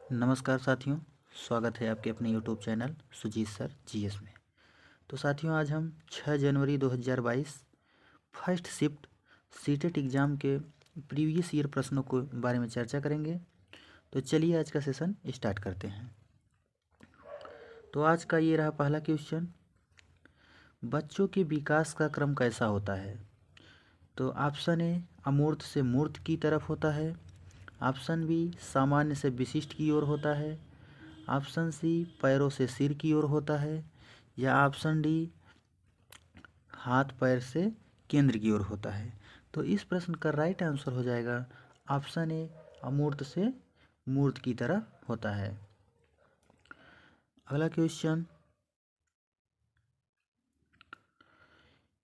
नमस्कार साथियों, स्वागत है आपके अपने YouTube channel Sujeet sir GS में। तो साथियों, आज हम 6 जनवरी 2022 फर्स्ट शिफ्ट सीटेट एग्ज़ाम के प्रीवियस ईयर प्रश्नों के बारे में चर्चा करेंगे। तो चलिए आज का सेशन स्टार्ट करते हैं। तो आज का ये रहा पहला क्वेश्चन, बच्चों के विकास का क्रम कैसा होता है? तो ऑप्शन ए अमूर्त से मूर्त की तरफ होता है, ऑप्शन बी सामान्य से विशिष्ट की ओर होता है, ऑप्शन सी पैरों से सिर की ओर होता है, या ऑप्शन डी हाथ पैर से केंद्र की ओर होता है। तो इस प्रश्न का राइट आंसर हो जाएगा ऑप्शन ए अमूर्त से मूर्त की तरफ होता है। अगला क्वेश्चन,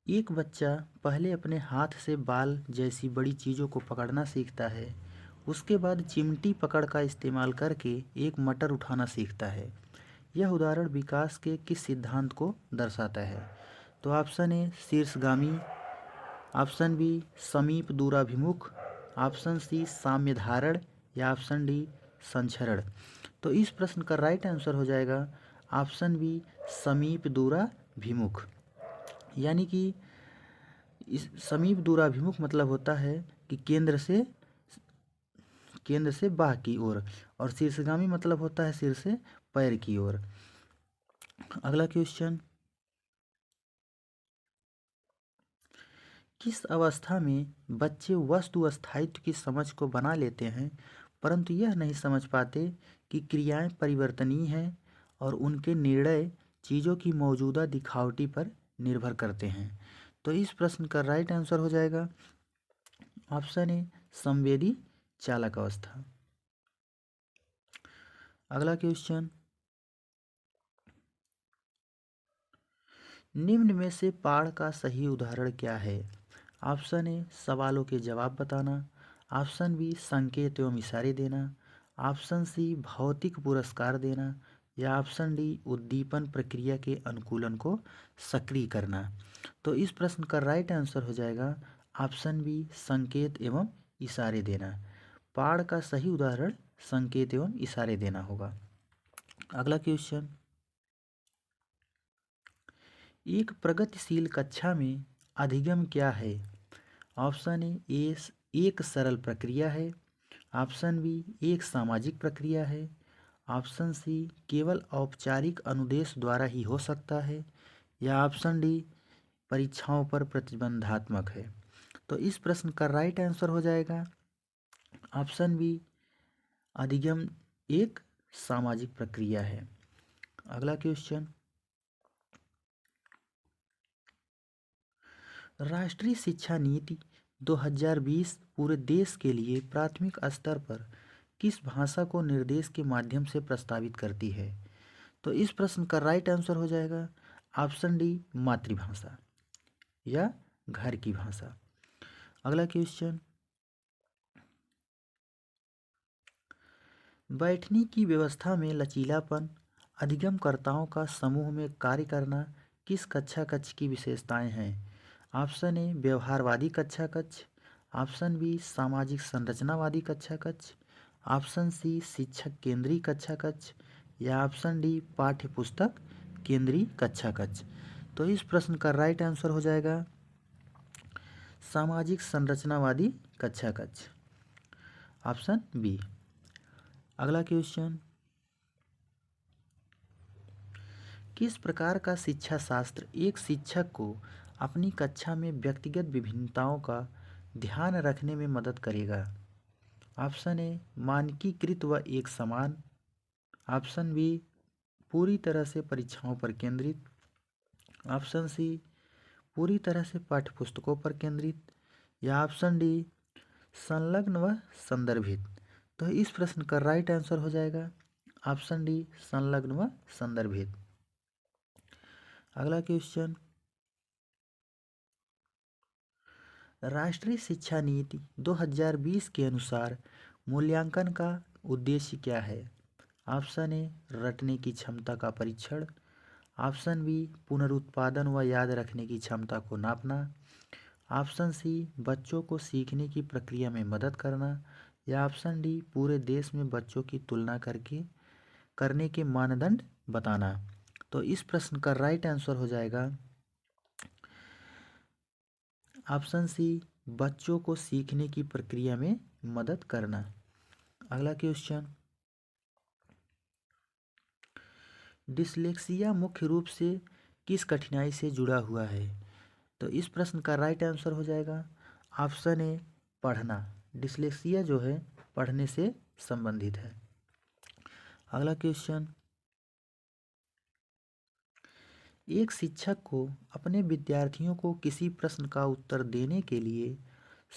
एक बच्चा पहले अपने हाथ से बाल जैसी बड़ी चीज़ों को पकड़ना सीखता है, उसके बाद चिमटी पकड़ का इस्तेमाल करके एक मटर उठाना सीखता है। यह उदाहरण विकास के किस सिद्धांत को दर्शाता है? तो ऑप्शन ए शीर्षगामी, ऑप्शन बी समीप दूराभिमुख, ऑप्शन सी साम्य धारण, या ऑप्शन डी संचरण। तो इस प्रश्न का राइट आंसर हो जाएगा ऑप्शन बी समीप दूराभिमुख। यानी कि इस समीप दूराभिमुख मतलब होता है कि केंद्र से बाह की ओर, और शीर्षगामी मतलब होता है सिर से पैर की ओर। अगला क्वेश्चन, किस अवस्था में बच्चे वस्तु स्थायित्व की समझ को बना लेते हैं परंतु यह नहीं समझ पाते कि क्रियाएं परिवर्तनीय हैं और उनके निर्णय चीज़ों की मौजूदा दिखावटी पर निर्भर करते हैं? तो इस प्रश्न का राइट आंसर हो जाएगा ऑप्शन ए संवेदी चालक अवस्था। अगला क्वेश्चन, निम्न में से पाठ का सही उदाहरण क्या है? ऑप्शन ए सवालों के जवाब बताना, ऑप्शन बी संकेत एवं इशारे देना, ऑप्शन सी भौतिक पुरस्कार देना, या ऑप्शन डी उद्दीपन प्रक्रिया के अनुकूलन को सक्रिय करना। तो इस प्रश्न का राइट आंसर हो जाएगा ऑप्शन बी संकेत एवं इशारे देना। पाठ का सही उदाहरण संकेत एवं इशारे देना होगा। अगला क्वेश्चन, एक प्रगतिशील कक्षा में अधिगम क्या है? ऑप्शन ए एक सरल प्रक्रिया है, ऑप्शन बी एक सामाजिक प्रक्रिया है, ऑप्शन सी केवल औपचारिक अनुदेश द्वारा ही हो सकता है, या ऑप्शन डी परीक्षाओं पर प्रतिबंधात्मक है। तो इस प्रश्न का राइट आंसर हो जाएगा ऑप्शन बी अधिगम एक सामाजिक प्रक्रिया है। अगला क्वेश्चन, राष्ट्रीय शिक्षा नीति 2020 पूरे देश के लिए प्राथमिक स्तर पर किस भाषा को निर्देश के माध्यम से प्रस्तावित करती है? तो इस प्रश्न का राइट आंसर हो जाएगा ऑप्शन डी मातृभाषा या घर की भाषा। अगला क्वेश्चन, बैठने की व्यवस्था में लचीलापन, अधिगमकर्ताओं का समूह में कार्य करना किस कक्षा कक्ष की विशेषताएं हैं? ऑप्शन ए व्यवहारवादी कक्षा कक्ष, ऑप्शन बी सामाजिक संरचनावादी कक्षा कक्ष, ऑप्शन सी शिक्षक केंद्रीय कक्षा कक्ष, या ऑप्शन डी पाठ्य पुस्तक केंद्रीय कक्षा कक्ष। तो इस प्रश्न का राइट आंसर हो जाएगा सामाजिक संरचनावादी कक्षा कक्ष, ऑप्शन बी। अगला क्वेश्चन, किस प्रकार का शिक्षा शास्त्र एक शिक्षक को अपनी कक्षा में व्यक्तिगत विभिन्नताओं का ध्यान रखने में मदद करेगा? ऑप्शन ए मानकीकृत व एक समान, ऑप्शन बी पूरी तरह से परीक्षाओं पर केंद्रित, ऑप्शन सी पूरी तरह से पाठ्यपुस्तकों पर केंद्रित, या ऑप्शन डी संलग्न व संदर्भित। तो इस प्रश्न का राइट आंसर हो जाएगा ऑप्शन डी संलग्न व संदर्भित। अगला क्वेश्चन, राष्ट्रीय शिक्षा नीति 2020 के अनुसार मूल्यांकन का उद्देश्य क्या है? ऑप्शन ए रटने की क्षमता का परीक्षण, ऑप्शन बी पुनरुत्पादन व याद रखने की क्षमता को नापना, ऑप्शन सी बच्चों को सीखने की प्रक्रिया में मदद करना, या ऑप्शन डी पूरे देश में बच्चों की तुलना करने के मानदंड बताना। तो इस प्रश्न का राइट आंसर हो जाएगा ऑप्शन सी, बच्चों को सीखने की प्रक्रिया में मदद करना। अगला क्वेश्चन, डिसलेक्सिया मुख्य रूप से किस कठिनाई से जुड़ा हुआ है? तो इस प्रश्न का राइट आंसर हो जाएगा ऑप्शन ए, पढ़ना। डिसलेक्सिया जो है पढ़ने से संबंधित है। अगला क्वेश्चन, एक शिक्षक को अपने विद्यार्थियों को किसी प्रश्न का उत्तर देने के लिए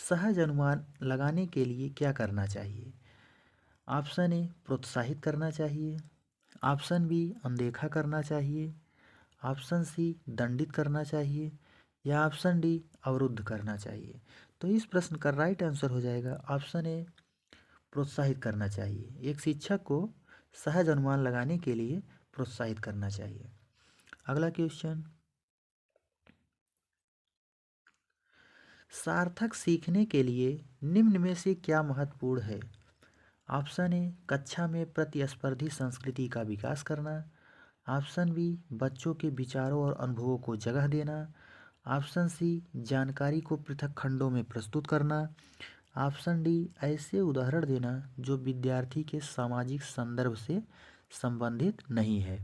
सहज अनुमान लगाने के लिए क्या करना चाहिए? ऑप्शन ए, प्रोत्साहित करना चाहिए। ऑप्शन बी, अनदेखा करना चाहिए। ऑप्शन सी, दंडित करना चाहिए। या ऑप्शन डी, अवरुद्ध करना चाहिए। तो इस प्रश्न का राइट आंसर हो जाएगा ऑप्शन ए, प्रोत्साहित करना चाहिए। एक शिक्षक को सहज अनुमान लगाने के लिए प्रोत्साहित करना चाहिए। अगला क्वेश्चन, सार्थक सीखने के लिए निम्न में से क्या महत्वपूर्ण है? ऑप्शन ए, कक्षा में प्रतिस्पर्धी संस्कृति का विकास करना। ऑप्शन बी, बच्चों के विचारों और अनुभवों को जगह देना। ऑप्शन सी, जानकारी को पृथक खंडों में प्रस्तुत करना। ऑप्शन डी, ऐसे उदाहरण देना जो विद्यार्थी के सामाजिक संदर्भ से संबंधित नहीं है।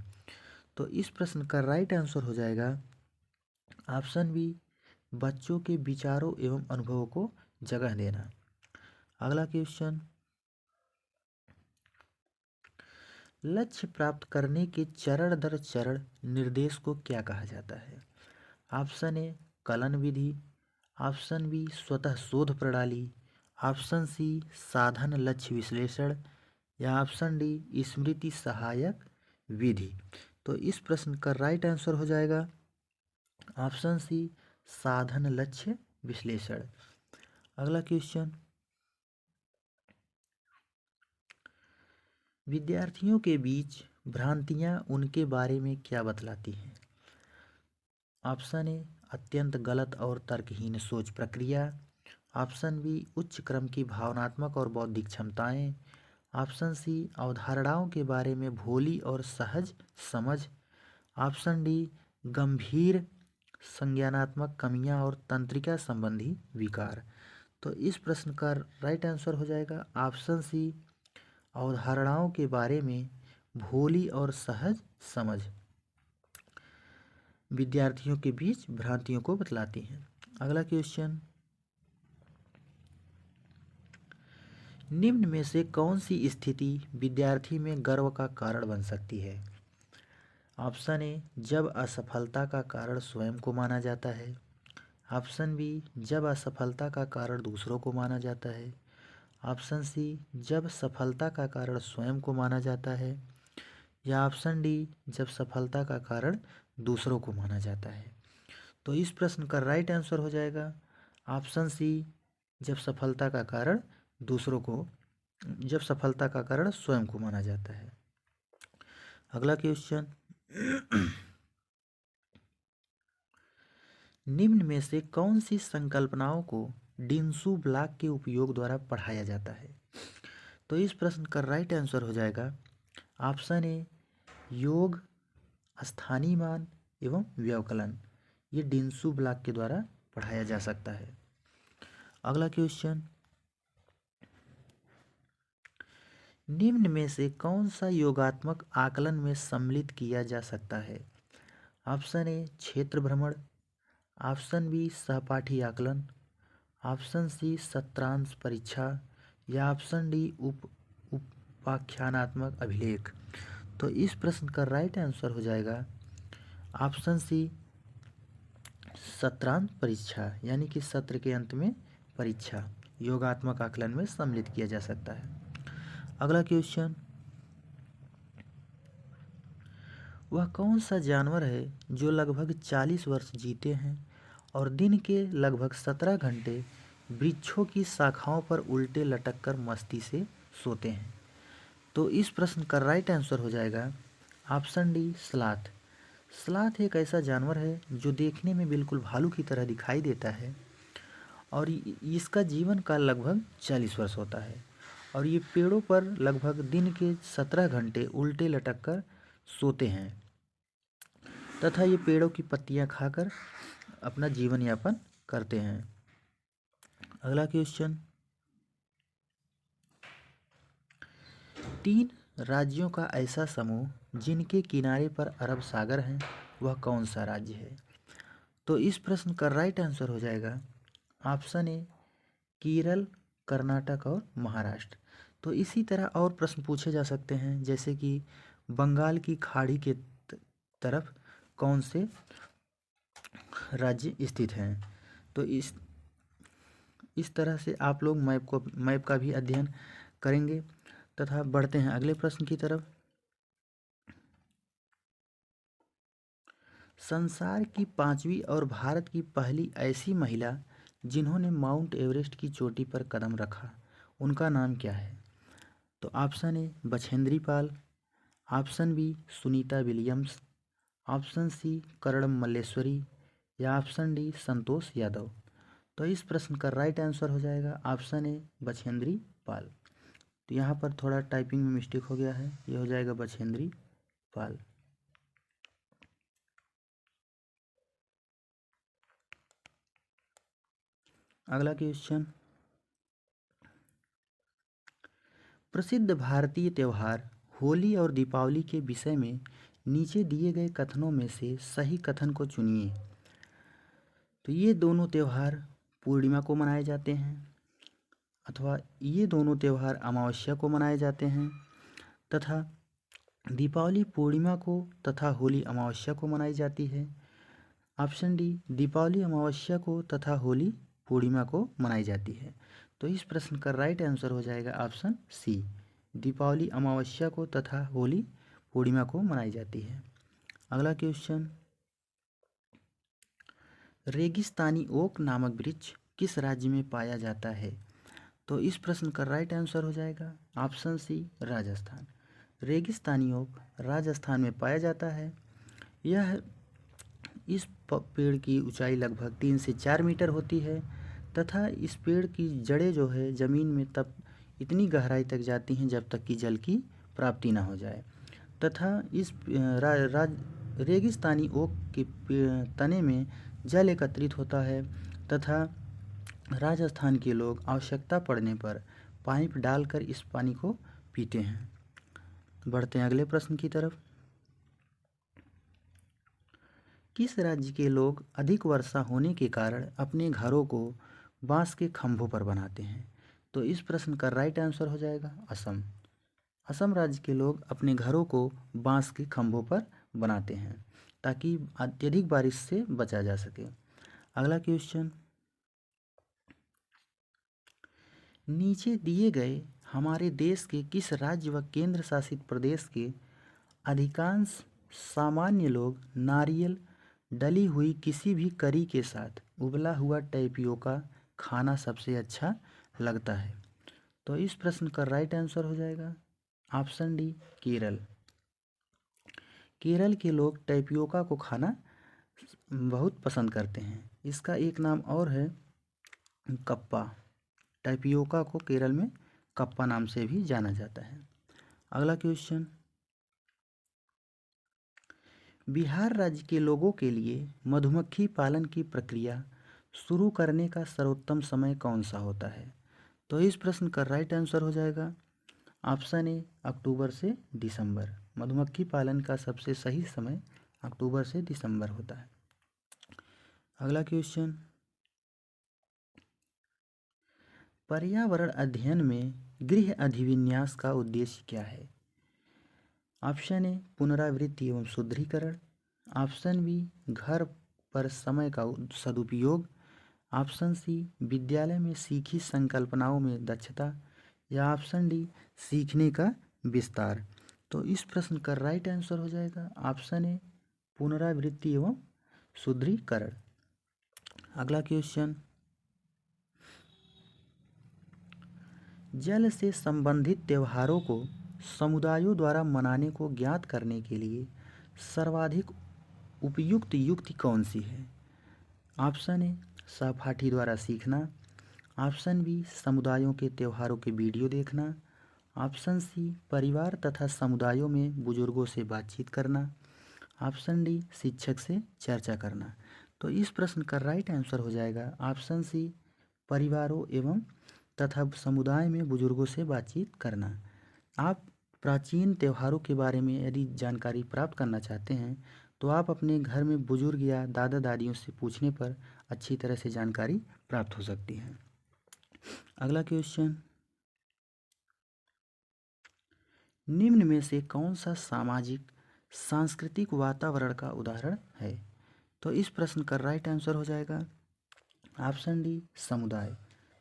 तो इस प्रश्न का राइट आंसर हो जाएगा ऑप्शन बी, बच्चों के विचारों एवं अनुभवों को जगह देना। अगला क्वेश्चन, लक्ष्य प्राप्त करने के चरण दर चरण निर्देश को क्या कहा जाता है? ऑप्शन ए, कलन विधि। ऑप्शन बी, स्वतः शोध प्रणाली। ऑप्शन सी, साधन लक्ष्य विश्लेषण। या ऑप्शन डी, स्मृति सहायक विधि। तो इस प्रश्न का राइट आंसर हो जाएगा ऑप्शन सी, साधन लक्ष्य विश्लेषण। अगला क्वेश्चन, विद्यार्थियों के बीच भ्रांतियां उनके बारे में क्या बतलाती हैं? ऑप्शन ए, अत्यंत गलत और तर्कहीन सोच प्रक्रिया। ऑप्शन बी, उच्च क्रम की भावनात्मक और बौद्धिक क्षमताएं। ऑप्शन सी, अवधारणाओं के बारे में भोली और सहज समझ। ऑप्शन डी, गंभीर संज्ञानात्मक कमियां और तंत्रिका संबंधी विकार। तो इस प्रश्न का राइट आंसर हो जाएगा ऑप्शन सी, अवधारणाओं के बारे में भोली और सहज समझ विद्यार्थियों के बीच भ्रांतियों को बतलाती हैं। अगला क्वेश्चन, निम्न में से कौन सी स्थिति विद्यार्थी में गर्व का कारण बन सकती है? ऑप्शन ए, जब असफलता का कारण स्वयं को माना जाता है। ऑप्शन बी, जब असफलता का कारण दूसरों को माना जाता है। ऑप्शन सी, जब सफलता का कारण स्वयं को माना जाता है। या ऑप्शन डी, जब सफलता का कारण दूसरों को माना जाता है। तो इस प्रश्न का राइट आंसर हो जाएगा ऑप्शन सी, जब सफलता का कारण स्वयं को माना जाता है। अगला क्वेश्चन, निम्न में से कौन सी संकल्पनाओं को डिंसू ब्लॉक के उपयोग द्वारा पढ़ाया जाता है? तो इस प्रश्न का राइट आंसर हो जाएगा ऑप्शन ए, योग, स्थानीय मान एवं व्यवकलन। ये डिंसू ब्लॉक के द्वारा पढ़ाया जा सकता है। अगला क्वेश्चन, निम्न में से कौन सा योगात्मक आकलन में सम्मिलित किया जा सकता है? ऑप्शन ए, क्षेत्र भ्रमण। ऑप्शन बी, सहपाठी आकलन। ऑप्शन सी, सत्रांश परीक्षा। या ऑप्शन डी, उपाख्यानात्मक अभिलेख। तो इस प्रश्न का राइट आंसर हो जाएगा ऑप्शन सी, सत्रांत परीक्षा, यानी कि सत्र के अंत में परीक्षा योगात्मक आकलन में सम्मिलित किया जा सकता है। अगला क्वेश्चन, वह कौन सा जानवर है जो लगभग 40 वर्ष जीते हैं और दिन के लगभग 17 घंटे वृक्षों की शाखाओं पर उल्टे लटक कर मस्ती से सोते हैं? तो इस प्रश्न का राइट आंसर हो जाएगा ऑप्शन डी, स्लॉथ। स्लॉथ एक ऐसा जानवर है जो देखने में बिल्कुल भालू की तरह दिखाई देता है और इसका जीवन काल लगभग 40 वर्ष होता है और ये पेड़ों पर लगभग दिन के 17 घंटे उल्टे लटक कर सोते हैं तथा ये पेड़ों की पत्तियां खाकर अपना जीवन यापन करते हैं। अगला क्वेश्चन, 3 राज्यों का ऐसा समूह जिनके किनारे पर अरब सागर है वह कौन सा राज्य है? तो इस प्रश्न का राइट आंसर हो जाएगा ऑप्शन ए केरल, कर्नाटक और महाराष्ट्र। तो इसी तरह और प्रश्न पूछे जा सकते हैं, जैसे कि बंगाल की खाड़ी के तरफ कौन से राज्य स्थित हैं। तो इस तरह से आप लोग मैप का भी अध्ययन करेंगे तथा बढ़ते हैं अगले प्रश्न की तरफ। संसार की 5वीं और भारत की पहली ऐसी महिला जिन्होंने माउंट एवरेस्ट की चोटी पर कदम रखा, उनका नाम क्या है? तो option A Bachendri Pal, option B Sunita Williams, option C Karnam Malleswari या ऑप्शन डी संतोष यादव। तो इस प्रश्न का राइट आंसर हो जाएगा ऑप्शन ए बछेंद्री पाल। तो यहाँ पर थोड़ा टाइपिंग में मिस्टेक हो गया है, ये हो जाएगा बछेंद्री पाल। अगला क्वेश्चन, प्रसिद्ध भारतीय त्यौहार होली और दीपावली के विषय में नीचे दिए गए कथनों में से सही कथन को चुनिए। तो ये दोनों त्यौहार पूर्णिमा को मनाए जाते हैं, अथवा ये दोनों त्यौहार अमावस्या को मनाए जाते हैं, तथा दीपावली पूर्णिमा को तथा होली अमावस्या को मनाई जाती है। ऑप्शन डी दीपावली अमावस्या को तथा होली पूर्णिमा को मनाई जाती है। तो इस प्रश्न का राइट आंसर हो जाएगा ऑप्शन सी, दीपावली अमावस्या को तथा होली पूर्णिमा को मनाई जाती है। अगला क्वेश्चन, रेगिस्तानी ओक नामक वृक्ष किस राज्य में पाया जाता है? तो इस प्रश्न का राइट आंसर हो जाएगा ऑप्शन सी राजस्थान। रेगिस्तानी ओक राजस्थान में पाया जाता है। यह इस पेड़ की ऊंचाई लगभग 3 से 4 मीटर होती है तथा इस पेड़ की जड़ें जो है ज़मीन में तब इतनी गहराई तक जाती हैं जब तक कि जल की प्राप्ति ना हो जाए, तथा इस रेगिस्तानी ओक के तने में जल एकत्रित होता है तथा राजस्थान के लोग आवश्यकता पड़ने पर पाइप डालकर इस पानी को पीते हैं। बढ़ते हैं अगले प्रश्न की तरफ। किस राज्य के लोग अधिक वर्षा होने के कारण अपने घरों को बांस के खंभों पर बनाते हैं? तो इस प्रश्न का राइट आंसर हो जाएगा असम। असम राज्य के लोग अपने घरों को बांस के खंभों पर बनाते हैं ताकि अत्यधिक बारिश से बचा जा सके। अगला क्वेश्चन, नीचे दिए गए हमारे देश के किस राज्य व केंद्र शासित प्रदेश के अधिकांश सामान्य लोग नारियल डली हुई किसी भी करी के साथ उबला हुआ टैपियोका खाना सबसे अच्छा लगता है? तो इस प्रश्न का राइट आंसर हो जाएगा ऑप्शन डी केरल। केरल के लोग टैपियोका को खाना बहुत पसंद करते हैं। इसका एक नाम और है कप्पा। टैपियोका को केरल में कप्पा नाम से भी जाना जाता है। अगला क्वेश्चन, बिहार राज्य के लोगों के लिए मधुमक्खी पालन की प्रक्रिया शुरू करने का सर्वोत्तम समय कौन सा होता है? तो इस प्रश्न का राइट आंसर हो जाएगा ऑप्शन ए अक्टूबर से दिसंबर। मधुमक्खी पालन का सबसे सही समय अक्टूबर से दिसंबर होता है। अगला क्वेश्चन, पर्यावरण अध्ययन में गृह अधिविन्यास का उद्देश्य क्या है? ऑप्शन ए पुनरावृत्ति एवं शुद्धिकरण, ऑप्शन बी घर पर समय का सदुपयोग, ऑप्शन सी विद्यालय में सीखी संकल्पनाओं में दक्षता या ऑप्शन डी सीखने का विस्तार। तो इस प्रश्न का राइट आंसर हो जाएगा ऑप्शन ए पुनरावृत्ति एवं शुद्धिकरण। अगला क्वेश्चन, जल से संबंधित त्योहारों को समुदायों द्वारा मनाने को ज्ञात करने के लिए सर्वाधिक उपयुक्त युक्ति कौन सी है? ऑप्शन ए सहपाठी द्वारा सीखना, ऑप्शन बी समुदायों के त्योहारों के वीडियो देखना। ऑप्शन सी परिवार तथा समुदायों में बुजुर्गों से बातचीत करना। ऑप्शन डी शिक्षक से चर्चा करना। तो इस प्रश्न का राइट आंसर हो जाएगा ऑप्शन सी परिवारों एवं तथा समुदाय में बुजुर्गों से बातचीत करना। आप प्राचीन त्योहारों के बारे में यदि जानकारी प्राप्त करना चाहते हैं तो आप अपने घर में बुजुर्ग या दादा दादियों से पूछने पर अच्छी तरह से जानकारी प्राप्त हो सकती है। अगला क्वेश्चन, निम्न में से कौन सा सामाजिक सांस्कृतिक वातावरण का उदाहरण है? तो इस प्रश्न का राइट आंसर हो जाएगा ऑप्शन डी समुदाय।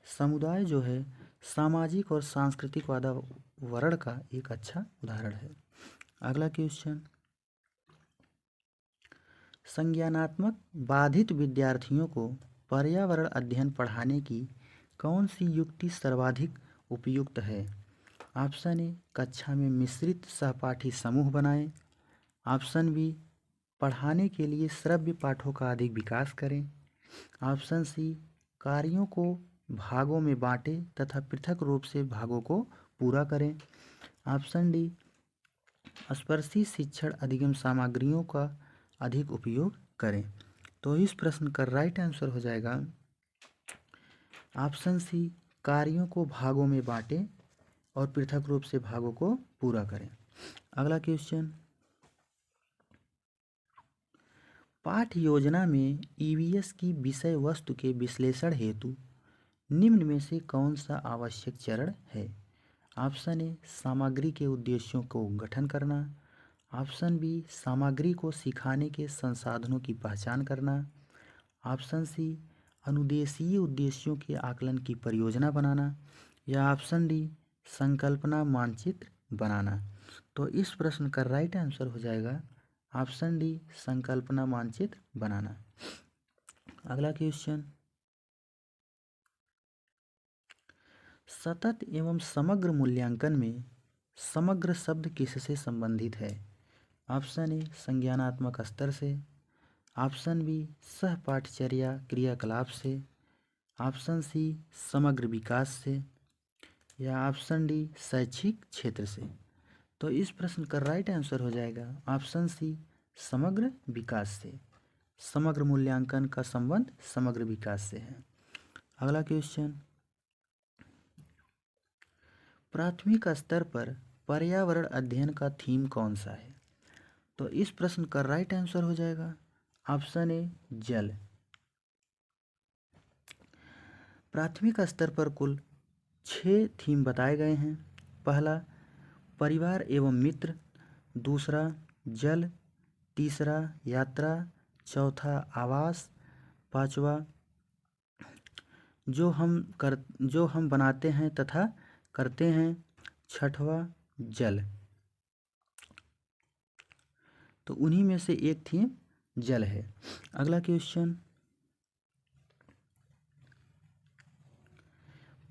समुदाय जो है सामाजिक और सांस्कृतिक वातावरण का एक अच्छा उदाहरण है। अगला क्वेश्चन, संज्ञानात्मक बाधित विद्यार्थियों को पर्यावरण अध्ययन पढ़ाने की कौन सी युक्ति सर्वाधिक उपयुक्त है? ऑप्शन ए कक्षा में मिश्रित सहपाठी समूह बनाएं। ऑप्शन बी पढ़ाने के लिए श्रव्य पाठों का अधिक विकास करें। ऑप्शन सी कार्यों को भागों में बांटें तथा पृथक रूप से भागों को पूरा करें। ऑप्शन डी स्पर्शी शिक्षण अधिगम सामग्रियों का अधिक उपयोग करें। तो इस प्रश्न का राइट आंसर हो जाएगा ऑप्शन सी कार्यों को भागों में बांटें और पृथक रूप से भागों को पूरा करें। अगला क्वेश्चन, पाठ योजना में ईवीएस की विषय वस्तु के विश्लेषण हेतु निम्न में से कौन सा आवश्यक चरण है? ऑप्शन ए सामग्री के उद्देश्यों को गठन करना। ऑप्शन बी सामग्री को सिखाने के संसाधनों की पहचान करना। ऑप्शन सी अनुदेशीय उद्देश्यों के आकलन की परियोजना बनाना। या ऑप्शन डी संकल्पना मानचित्र बनाना। तो इस प्रश्न का राइट आंसर हो जाएगा ऑप्शन डी संकल्पना मानचित्र बनाना। अगला क्वेश्चन, सतत एवं समग्र मूल्यांकन में समग्र शब्द किससे संबंधित है? ऑप्शन ए संज्ञानात्मक स्तर से। ऑप्शन बी सहपाठचर्या क्रियाकलाप से। ऑप्शन सी समग्र विकास से। या ऑप्शन डी शैक्षिक क्षेत्र से। तो इस प्रश्न का राइट आंसर हो जाएगा ऑप्शन सी समग्र विकास से। समग्र मूल्यांकन का संबंध समग्र विकास से है। अगला क्वेश्चन, प्राथमिक स्तर पर पर्यावरण अध्ययन का थीम कौन सा है? तो इस प्रश्न का राइट आंसर हो जाएगा ऑप्शन ए जल। प्राथमिक स्तर पर कुल 6 थीम बताए गए हैं। पहला परिवार एवं मित्र, दूसरा जल, तीसरा यात्रा, चौथा आवास, पांचवा जो हम बनाते हैं तथा करते हैं, छठवां जल। तो उन्हीं में से एक थीम जल है। अगला क्वेश्चन,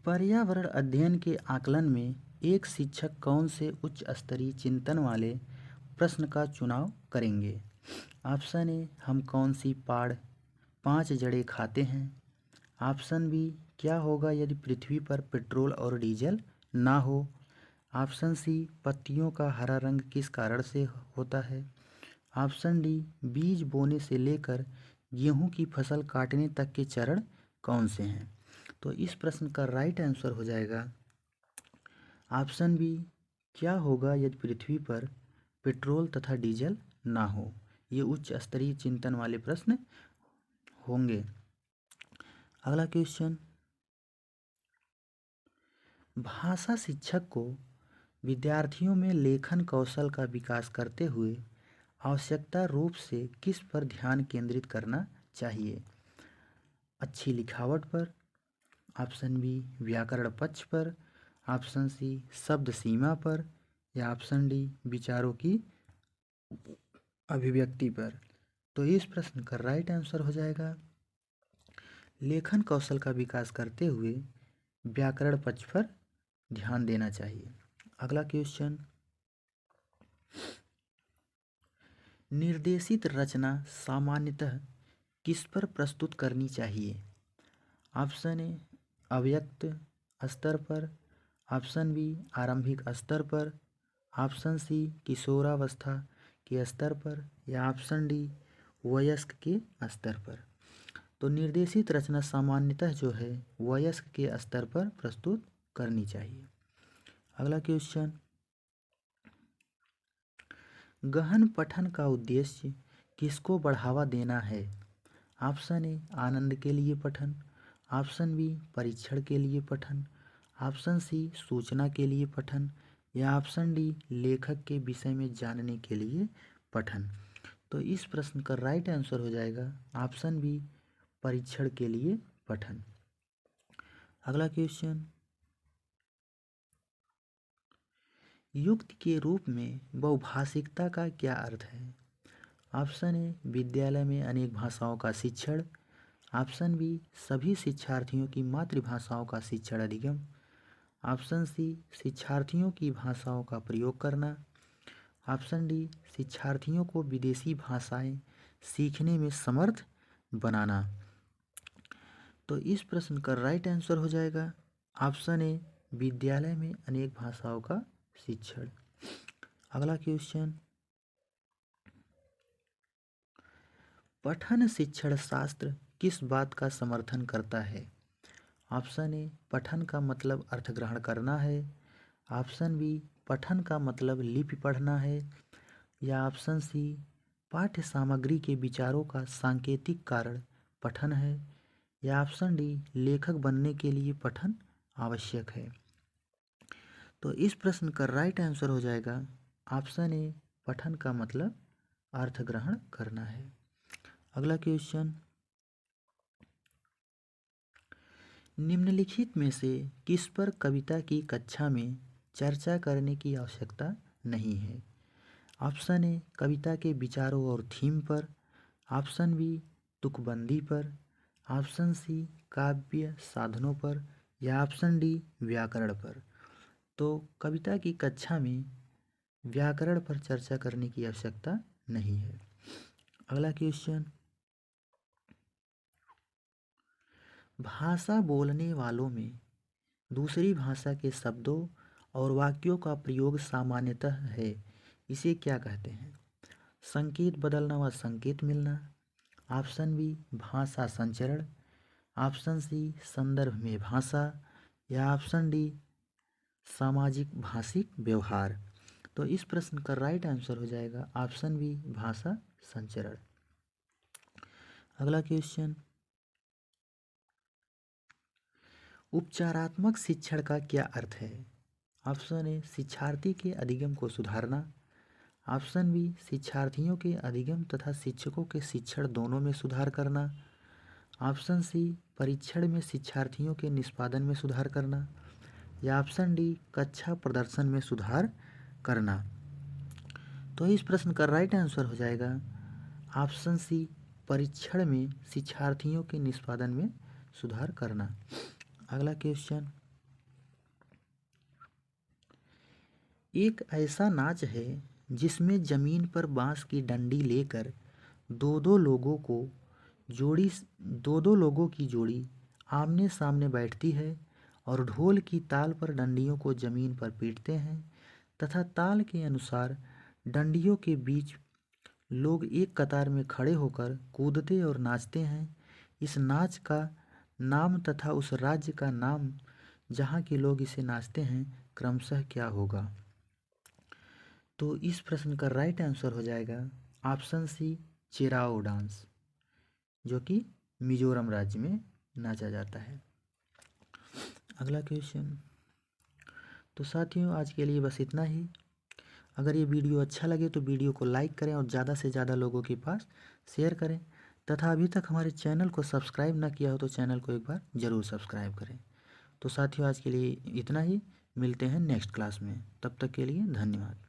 पर्यावरण अध्ययन के आकलन में एक शिक्षक कौन से उच्च स्तरीय चिंतन वाले प्रश्न का चुनाव करेंगे? ऑप्शन ए हम कौन सी 5 जड़ें खाते हैं। ऑप्शन बी क्या होगा यदि पृथ्वी पर पेट्रोल और डीजल ना हो। ऑप्शन सी पत्तियों का हरा रंग किस कारण से होता है। ऑप्शन डी बीज बोने से लेकर गेहूं की फसल काटने तक के चरण कौन से हैं? तो इस प्रश्न का राइट आंसर हो जाएगा ऑप्शन बी क्या होगा यदि पृथ्वी पर पेट्रोल तथा डीजल ना हो। ये उच्च स्तरीय चिंतन वाले प्रश्न होंगे। अगला क्वेश्चन, भाषा शिक्षक को विद्यार्थियों में लेखन कौशल का विकास करते हुए आवश्यकता रूप से किस पर ध्यान केंद्रित करना चाहिए? अच्छी लिखावट पर। ऑप्शन बी व्याकरण पक्ष पर। ऑप्शन सी शब्द सीमा पर। या ऑप्शन डी विचारों की अभिव्यक्ति पर। तो इस प्रश्न का राइट आंसर हो जाएगा लेखन कौशल का विकास करते हुए व्याकरण पक्ष पर ध्यान देना चाहिए। अगला क्वेश्चन, निर्देशित रचना सामान्यतः किस पर प्रस्तुत करनी चाहिए? ऑप्शन ए अव्यक्त स्तर पर, ऑप्शन बी आरंभिक स्तर पर, ऑप्शन सी किशोरावस्था के स्तर पर, या ऑप्शन डी वयस्क के स्तर पर। तो निर्देशित रचना सामान्यतः जो है वयस्क के स्तर पर प्रस्तुत करनी चाहिए। अगला क्वेश्चन, गहन पठन का उद्देश्य किसको बढ़ावा देना है? ऑप्शन ए आनंद के लिए पठन, ऑप्शन बी परीक्षण के लिए पठन, ऑप्शन सी सूचना के लिए पठन, या ऑप्शन डी लेखक के विषय में जानने के लिए पठन। तो इस प्रश्न का राइट आंसर हो जाएगा ऑप्शन बी परीक्षण के लिए पठन। अगला क्वेश्चन, युक्ति के रूप में बहुभाषिकता का क्या अर्थ है? ऑप्शन ए विद्यालय में अनेक भाषाओं का शिक्षण, ऑप्शन बी सभी शिक्षार्थियों की मातृभाषाओं का शिक्षण अधिगम, ऑप्शन सी शिक्षार्थियों की भाषाओं का प्रयोग करना, ऑप्शन डी शिक्षार्थियों को विदेशी भाषाएं सीखने में समर्थ बनाना। तो इस प्रश्न का राइट आंसर हो जाएगा ऑप्शन ए विद्यालय में अनेक भाषाओं का शिक्षण। अगला क्वेश्चन, पठन शिक्षण शास्त्र किस बात का समर्थन करता है? ऑप्शन ए पठन का मतलब अर्थ ग्रहण करना है, ऑप्शन बी पठन का मतलब लिपि पढ़ना है, या ऑप्शन सी पाठ्य सामग्री के विचारों का सांकेतिक कारण पठन है, या ऑप्शन डी लेखक बनने के लिए पठन आवश्यक है। तो इस प्रश्न का राइट आंसर हो जाएगा ऑप्शन ए पठन का मतलब अर्थ ग्रहण करना है। अगला क्वेश्चन, निम्नलिखित में से किस पर कविता की कक्षा में चर्चा करने की आवश्यकता नहीं है? ऑप्शन ए कविता के विचारों और थीम पर, ऑप्शन बी तुकबंदी पर, ऑप्शन सी काव्य साधनों पर, या ऑप्शन डी व्याकरण पर। तो कविता की कक्षा में व्याकरण पर चर्चा करने की आवश्यकता नहीं है। अगला क्वेश्चन, भाषा बोलने वालों में दूसरी भाषा के शब्दों और वाक्यों का प्रयोग सामान्यतः है, इसे क्या कहते हैं? संकेत बदलना व संकेत मिलना, ऑप्शन बी भाषा संचरण, ऑप्शन सी संदर्भ में भाषा, या ऑप्शन डी सामाजिक भाषिक व्यवहार। तो इस प्रश्न का राइट आंसर हो जाएगा ऑप्शन बी भाषा संचरण। अगला क्वेश्चन, उपचारात्मक शिक्षण का क्या अर्थ है? ऑप्शन ए शिक्षार्थी के अधिगम को सुधारना, ऑप्शन बी शिक्षार्थियों के अधिगम तथा शिक्षकों के शिक्षण दोनों में सुधार करना, ऑप्शन सी परीक्षण में शिक्षार्थियों के निष्पादन में सुधार करना, या ऑप्शन डी कक्षा प्रदर्शन में सुधार करना। तो इस प्रश्न का राइट आंसर हो जाएगा ऑप्शन सी परीक्षण में शिक्षार्थियों के निष्पादन में सुधार करना। अगला क्वेश्चन, एक ऐसा नाच है जिसमें जमीन पर बांस की डंडी लेकर दो दो लोगों की जोड़ी आमने सामने बैठती है और ढोल की ताल पर डंडियों को जमीन पर पीटते हैं तथा ताल के अनुसार डंडियों के बीच लोग एक कतार में खड़े होकर कूदते और नाचते हैं। इस नाच का नाम तथा उस राज्य का नाम जहाँ के लोग इसे नाचते हैं क्रमशः क्या होगा? तो इस प्रश्न का राइट आंसर हो जाएगा ऑप्शन सी चेराओ डांस, जो कि मिजोरम राज्य में नाचा जाता है। अगला क्वेश्चन, तो साथियों आज के लिए बस इतना ही। अगर ये वीडियो अच्छा लगे तो वीडियो को लाइक करें और ज़्यादा से ज़्यादा लोगों के पास शेयर करें तथा अभी तक हमारे चैनल को सब्सक्राइब ना किया हो तो चैनल को एक बार ज़रूर सब्सक्राइब करें। तो साथियों आज के लिए इतना ही, मिलते हैं नेक्स्ट क्लास में, तब तक के लिए धन्यवाद।